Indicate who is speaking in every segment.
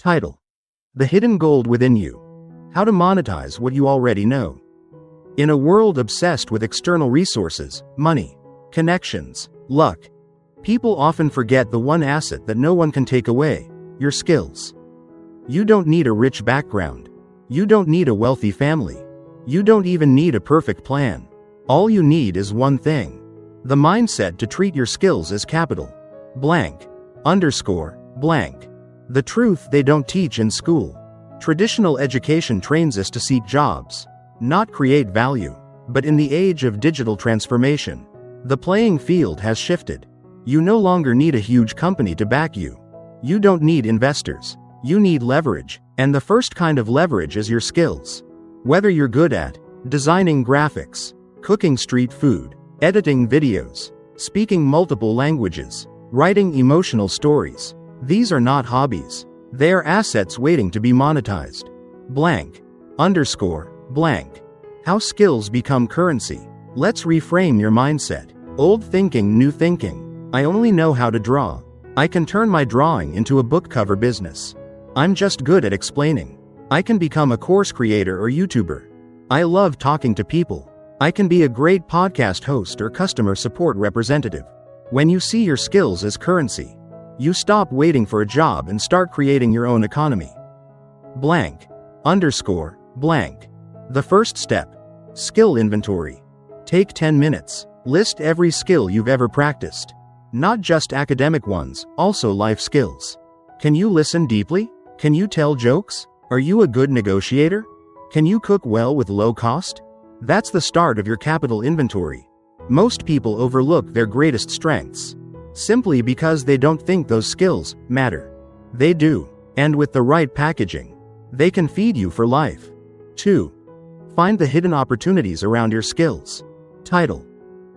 Speaker 1: Title: The Hidden Gold Within You. How to Monetize What You Already Know. In a world obsessed with external resources, money, connections, luck, people often forget the one asset that no one can take away: your skills. You don't need a rich background. You don't need a wealthy family. You don't even need a perfect plan. All you need is one thing: the mindset to treat your skills as capital. Blank. Underscore. Blank. The truth they don't teach in school. Traditional education trains us to seek jobs, not create value. But in the age of digital transformation, the playing field has shifted. You no longer need a huge company to back you. You don't need investors. You need leverage, and the first kind of leverage is your skills. Whether you're good at designing graphics, cooking street food, editing videos, speaking multiple languages, writing emotional stories, these are not hobbies. They are assets waiting to be monetized. Blank. Underscore. Blank. How skills become currency. Let's reframe your mindset. Old thinking, new thinking. I only know how to draw. I can turn my drawing into a book cover business. I'm just good at explaining. I can become a course creator or YouTuber. I love talking to people. I can be a great podcast host or customer support representative. When you see your skills as currency, you stop waiting for a job and start creating your own economy. Blank. Underscore. Blank. The first step. Skill inventory. Take 10 minutes. List every skill you've ever practiced. Not just academic ones, also life skills. Can you listen deeply? Can you tell jokes? Are you a good negotiator? Can you cook well with low cost? That's the start of your capital inventory. Most people overlook their greatest strengths, simply because they don't think those skills matter. They do, and with the right packaging, they can feed you for life. 2. Find the hidden opportunities around your skills. Title: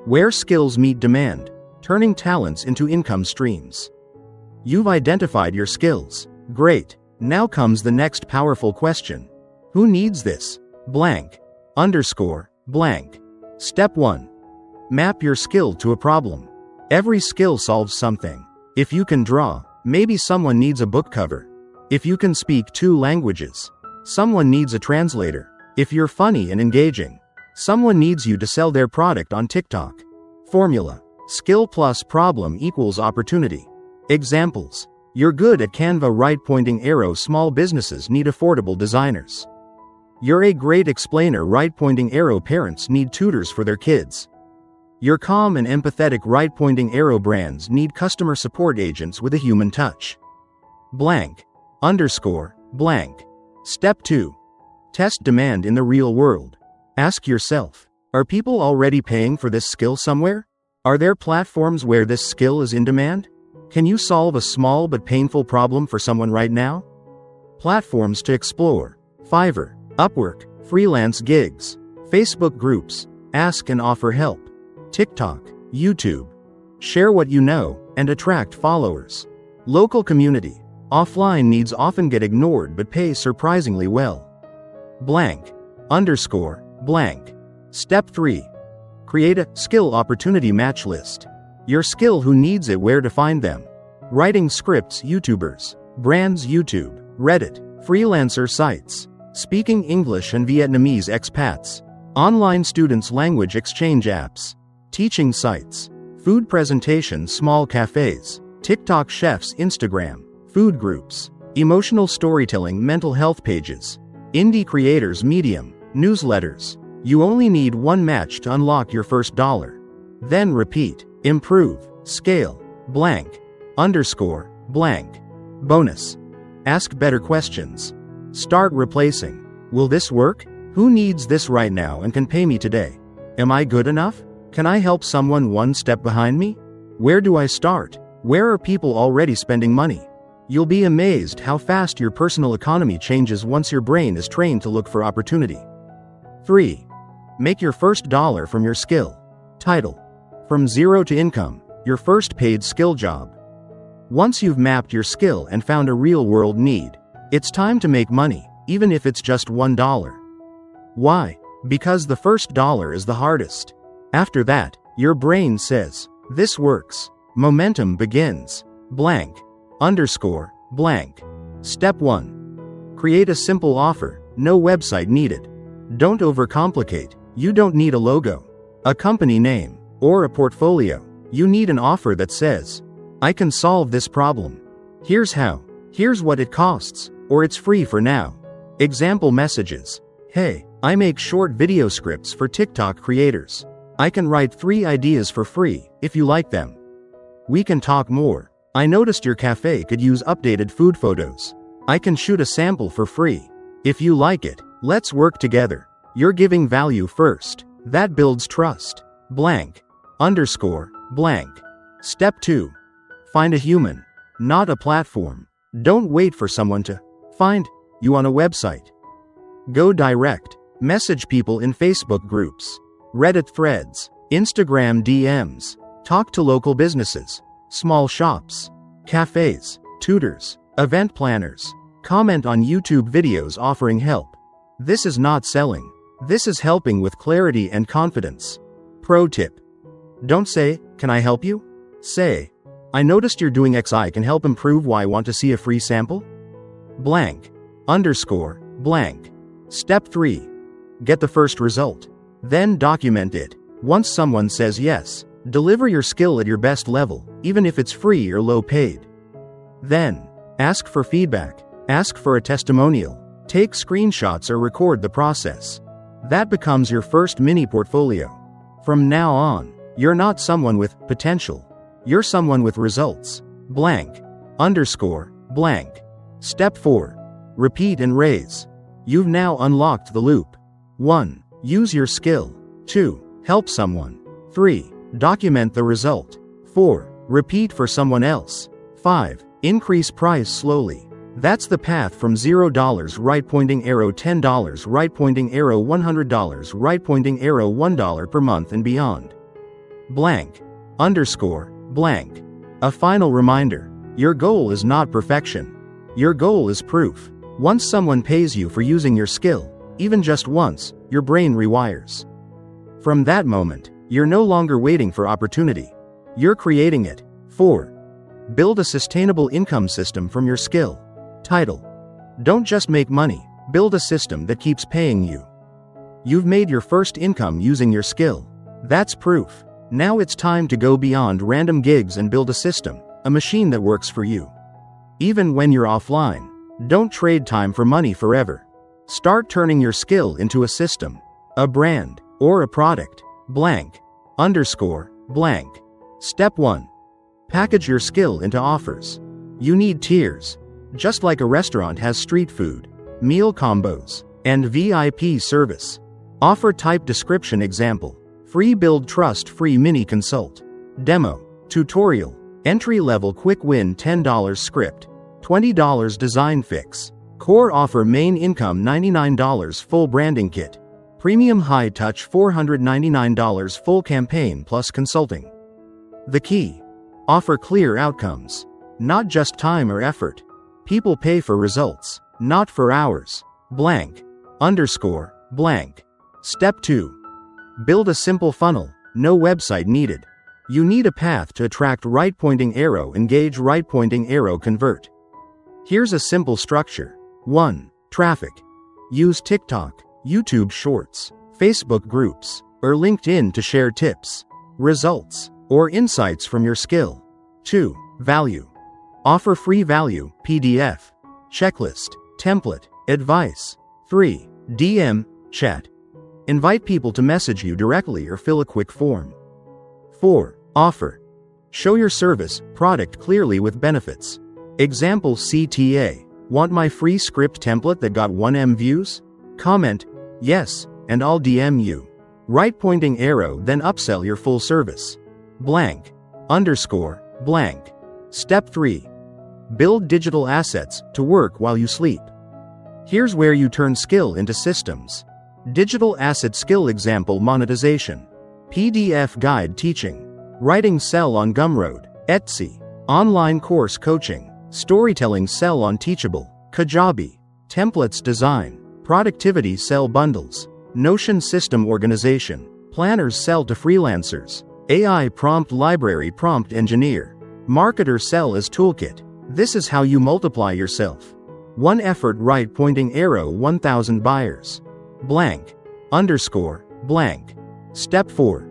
Speaker 1: Where Skills Meet Demand, Turning Talents into Income Streams. You've identified your skills. Great. Now comes the next powerful question. Who needs this? Blank. Underscore. Blank. Step 1. Map your skill to a problem. Every skill solves something. If you can draw, maybe someone needs a book cover. If you can speak 2 languages, someone needs a translator. If you're funny and engaging, someone needs you to sell their product on TikTok. Formula: skill plus problem equals opportunity. Examples: you're good at Canva, right pointing arrow, small businesses need affordable designers. You're a great explainer, right pointing arrow, parents need tutors for their kids. You're calm and empathetic, right pointing arrow, brands need customer support agents with a human touch. Blank. Underscore. Blank. Step 2. Test demand in the real world. Ask yourself, are people already paying for this skill somewhere? Are there platforms where this skill is in demand? Can you solve a small but painful problem for someone right now? Platforms to explore: Fiverr, Upwork, freelance gigs, Facebook groups, ask and offer help, TikTok, YouTube. Share what you know and attract followers. Local community. Offline needs often get ignored but pay surprisingly well. Blank. Underscore. Blank. Step 3. Create a skill opportunity match list. Your skill, who needs it, where to find them. Writing scripts, YouTubers. Brands, YouTube, Reddit, freelancer sites. Speaking English and Vietnamese, expats. Online students, language exchange apps. Teaching sites. Food presentation, small cafes. TikTok chefs, Instagram. Food groups. Emotional storytelling, mental health pages. Indie creators, Medium. Newsletters. You only need one match to unlock your first dollar. Then repeat. Improve. Scale. Blank. Underscore. Blank. Bonus. Ask better questions. Start replacing. Will this work? Who needs this right now and can pay me today? Am I good enough? Can I help someone one step behind me? Where do I start? Where are people already spending money? You'll be amazed how fast your personal economy changes once your brain is trained to look for opportunity. 3. Make your first dollar from your skill. Title: From Zero to Income, Your First Paid Skill Job. Once you've mapped your skill and found a real-world need, it's time to make money, even if it's just $1. Why? Because the first dollar is the hardest. After that, your brain says, this works. Momentum begins. Blank. Underscore. Blank. Step 1. Create a simple offer, no website needed. Don't overcomplicate. You don't need a logo, a company name, or a portfolio. You need an offer that says, I can solve this problem. Here's how. Here's what it costs, or it's free for now. Example messages. Hey, I make short video scripts for TikTok creators. I can write 3 ideas for free, if you like them. We can talk more. I noticed your cafe could use updated food photos. I can shoot a sample for free. If you like it, let's work together. You're giving value first. That builds trust. Blank. Underscore. Blank. Step 2. Find a human, not a platform. Don't wait for someone to find you on a website. Go direct. Message people in Facebook groups, Reddit threads, Instagram DMs. Talk to local businesses, small shops, cafes, tutors, event planners. Comment on YouTube videos offering help. This is not selling. This is helping with clarity and confidence. Pro tip. Don't say, can I help you? Say, I noticed you're doing X. I can help improve Y. Want to see a free sample? Blank. Underscore. Blank. Step 3. Get the first result. Then document it. Once someone says yes, deliver your skill at your best level, even if it's free or low paid. Then, ask for feedback. Ask for a testimonial. Take screenshots or record the process. That becomes your first mini portfolio. From now on, you're not someone with potential. You're someone with results. Blank. Underscore. Blank. Step 4. Repeat and raise. You've now unlocked the loop. 1. Use your skill. 2. Help someone. 3. Document the result. 4. Repeat for someone else. 5. Increase price slowly. That's the path from $0 right pointing arrow $10 right pointing arrow $100 right pointing arrow $1 per month and beyond. Blank. Underscore. Blank. A final reminder. Your goal is not perfection. Your goal is proof. Once someone pays you for using your skill, even just once, your brain rewires. From that moment, you're no longer waiting for opportunity. You're creating it. 4. Build a sustainable income system from your skill. Title. Don't just make money, build a system that keeps paying you. You've made your first income using your skill. That's proof. Now it's time to go beyond random gigs and build a system, a machine that works for you. Even when you're offline, don't trade time for money forever. Start turning your skill into a system, a brand, or a product. Blank. Underscore. Blank. Step 1. Package your skill into offers. You need tiers. Just like a restaurant has street food, meal combos, and VIP service. Offer type description example. Free build trust free mini consult. Demo. Tutorial. Entry level quick win $10 script. $20 design fix. Core offer main income $99 full branding kit. Premium high touch $499 full campaign plus consulting. The key. Offer clear outcomes. Not just time or effort. People pay for results, not for hours. Blank. Underscore. Blank. Step 2. Build a simple funnel, no website needed. You need a path to attract right pointing arrow, engage right pointing arrow, convert. Here's a simple structure. 1. Traffic. Use TikTok, YouTube Shorts, Facebook groups, or LinkedIn to share tips, results, or insights from your skill. 2. Value. Offer free value, PDF, checklist, template, advice. 3. DM, chat. Invite people to message you directly or fill a quick form. 4. Offer. Show your service, product clearly with benefits. Example CTA. Want my free script template that got 1M views? Comment, yes, and I'll DM you. Right pointing arrow, then upsell your full service. Blank. Underscore. Blank. Step 3. Build digital assets to work while you sleep. Here's where you turn skill into systems. Digital asset skill example monetization. PDF guide teaching. Writing sell on Gumroad, Etsy. Online course coaching. Storytelling sell on Teachable, Kajabi. Templates design. Productivity sell bundles. Notion system organization. Planners sell to freelancers. AI prompt library prompt engineer. Marketer sell as toolkit. This is how you multiply yourself. One effort right pointing arrow 1000 buyers. Blank. Underscore. Blank. Step 4.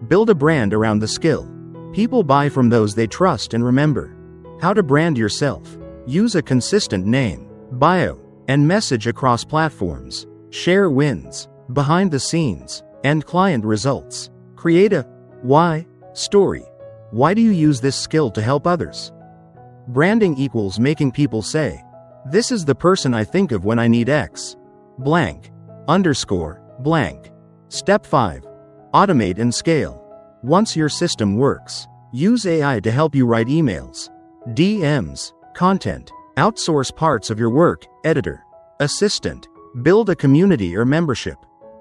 Speaker 1: Build a brand around the skill. People buy from those they trust and remember. How to brand yourself. Use a consistent name, bio, and message across platforms. Share wins, behind the scenes, and client results. Create a why story. Why do you use this skill to help others? Branding equals making people say, "This is the person I think of when I need X." Blank. Underscore. Blank. Step 5. Automate and scale. Once your system works, use AI to help you write emails, DMs, content, outsource parts of your work, editor, assistant, build a community or membership,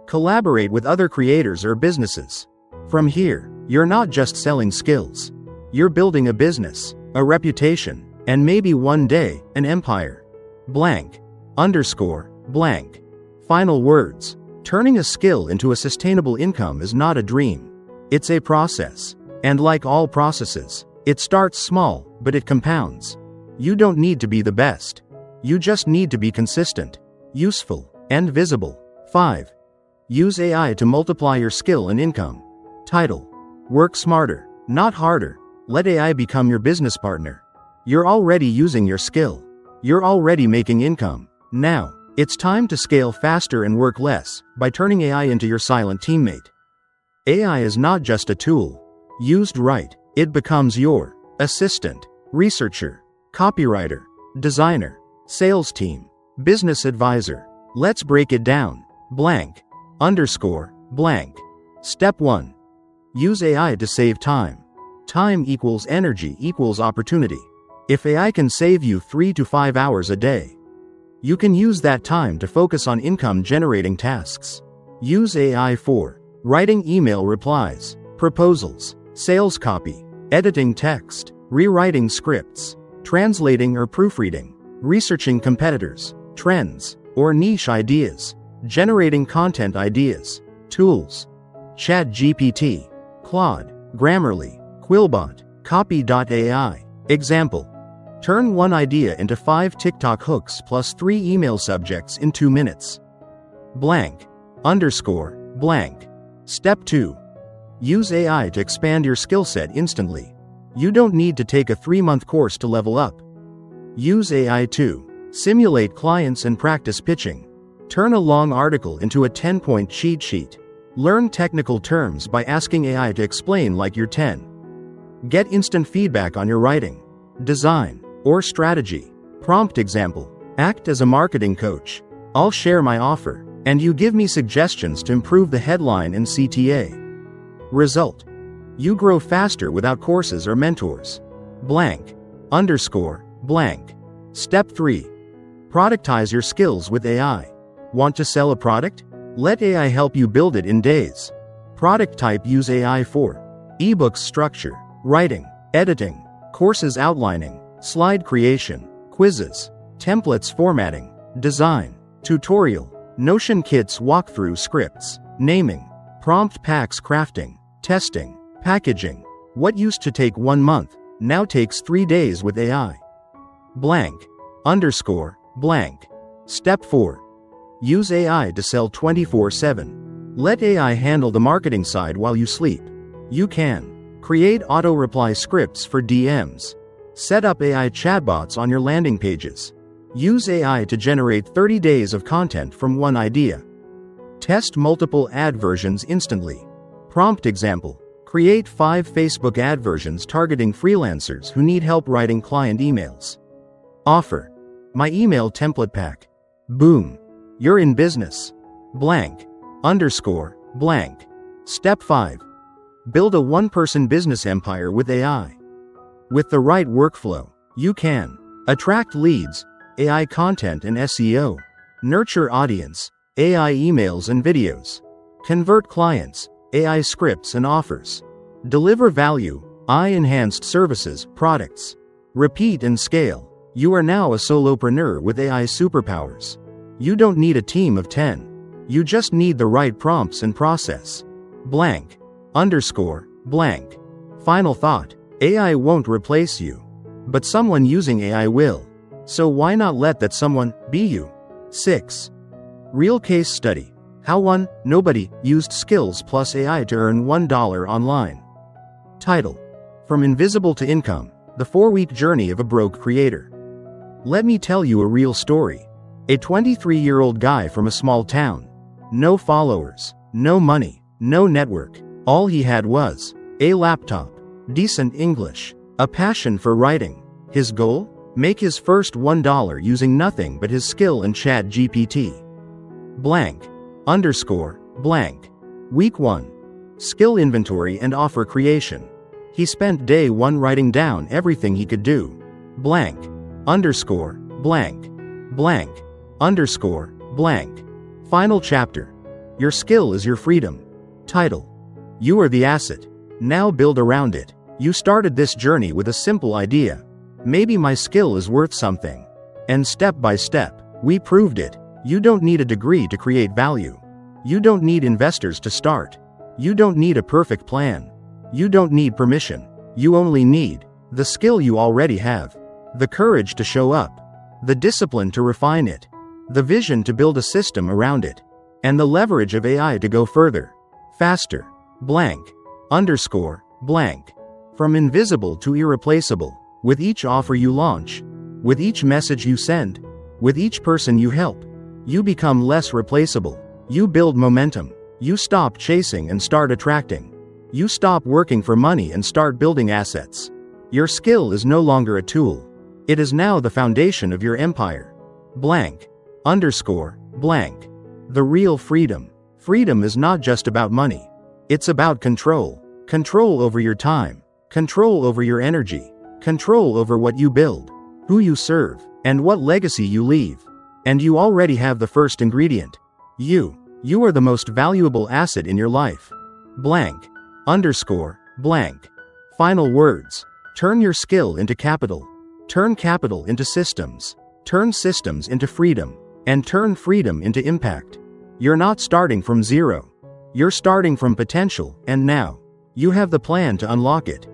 Speaker 1: collaborate with other creators or businesses. From here, you're not just selling skills. You're building a business, a reputation, and maybe one day, an empire. Blank. Underscore. Blank. Final words. Turning a skill into a sustainable income is not a dream. It's a process. And like all processes, it starts small, but it compounds. You don't need to be the best. You just need to be consistent, useful, and visible. 5. Use AI to multiply your skill and income. Title. Work smarter, not harder. Let AI become your business partner. You're already using your skill. You're already making income. Now, it's time to scale faster and work less by turning AI into your silent teammate. AI is not just a tool. Used right, it becomes your assistant, researcher, copywriter, designer, sales team, business advisor. Let's break it down. Blank. Underscore. Blank. Step 1. Use AI to save time. Time equals energy equals opportunity. If AI can save you 3 to 5 hours a day, you can use that time to focus on income-generating tasks. Use AI for writing email replies, proposals, sales copy, editing text, rewriting scripts, translating or proofreading, researching competitors, trends, or niche ideas, generating content ideas. Tools. ChatGPT, Claude, Grammarly, Quillbot, Copy.ai. Example. Turn one idea into 5 TikTok hooks plus 3 email subjects in 2 minutes. Blank. Underscore. Blank. Step 2. Use AI to expand your skill set instantly. You don't need to take a 3-month course to level up. Use AI to simulate clients and practice pitching. Turn a long article into a 10-point cheat sheet. Learn technical terms by asking AI to explain like you're 10. Get instant feedback on your writing, design, or strategy. Prompt example. Act as a marketing coach. I'll share my offer, and you give me suggestions to improve the headline and CTA. Result. You grow faster without courses or mentors. Blank. Underscore. Blank. Step 3. Productize your skills with AI. Want to sell a product? Let AI help you build it in days. Product type. Use AI for ebooks structure, writing, editing, courses outlining, slide creation, quizzes, templates formatting, design, tutorial, Notion kits walkthrough scripts, naming, prompt packs crafting, testing, packaging. What used to take 1 month, now takes 3 days with AI. Blank. Underscore. Blank. Step 4. Use AI to sell 24/7. Let AI handle the marketing side while you sleep. You can create auto-reply scripts for DMs. Set up AI chatbots on your landing pages. Use AI to generate 30 days of content from one idea. Test multiple ad versions instantly. Prompt example. Create 5 Facebook ad versions targeting freelancers who need help writing client emails. Offer. My email template pack. Boom. You're in business. Blank. Underscore. Blank. Step 5. Build a one-person business empire with AI. With the right workflow, you can attract leads, AI content and SEO, nurture audience, AI emails and videos, convert clients, AI scripts and offers, deliver value, AI-enhanced services, products, repeat and scale. You are now a solopreneur with AI superpowers. You don't need a team of 10. You just need the right prompts and process. Blank. Underscore. Blank. Final thought. AI won't replace you. But someone using AI will. So why not let that someone be you? 6. Real case study. How nobody used skills plus AI to earn $1 online. Title: From Invisible to Income, the 4-week journey of a broke creator. Let me tell you a real story. A 23-year-old guy from a small town. No followers, no money, no network. All he had was a laptop, decent English, a passion for writing. His goal? Make his first $1 using nothing but his skill and Chat GPT. Blank. Week 1. Skill inventory and offer creation. He spent day 1 writing down everything he could do. Blank. Final chapter. Your skill is your freedom. Title: You are the asset. Now build around it. You started this journey with a simple idea. Maybe my skill is worth something. And step by step, we proved it. You don't need a degree to create value. You don't need investors to start. You don't need a perfect plan. You don't need permission. You only need the skill you already have, the courage to show up, the discipline to refine it, the vision to build a system around it, and the leverage of AI to go further, faster. From invisible to irreplaceable. With each offer you launch, with each message you send, with each person you help, you become less replaceable. You build momentum. You stop chasing and start attracting. You stop working for money and start building assets. Your skill is no longer a tool. It is now the foundation of your empire. The real freedom. Freedom is not just about money. It's about control. Control over your time. Control over your energy. Control over what you build, who you serve, and what legacy you leave. And you already have the first ingredient. You are the most valuable asset in your life. Final words. Turn your skill into capital. Turn capital into systems. Turn systems into freedom. And turn freedom into impact. You're not starting from zero. You're starting from potential, and now, you have the plan to unlock it.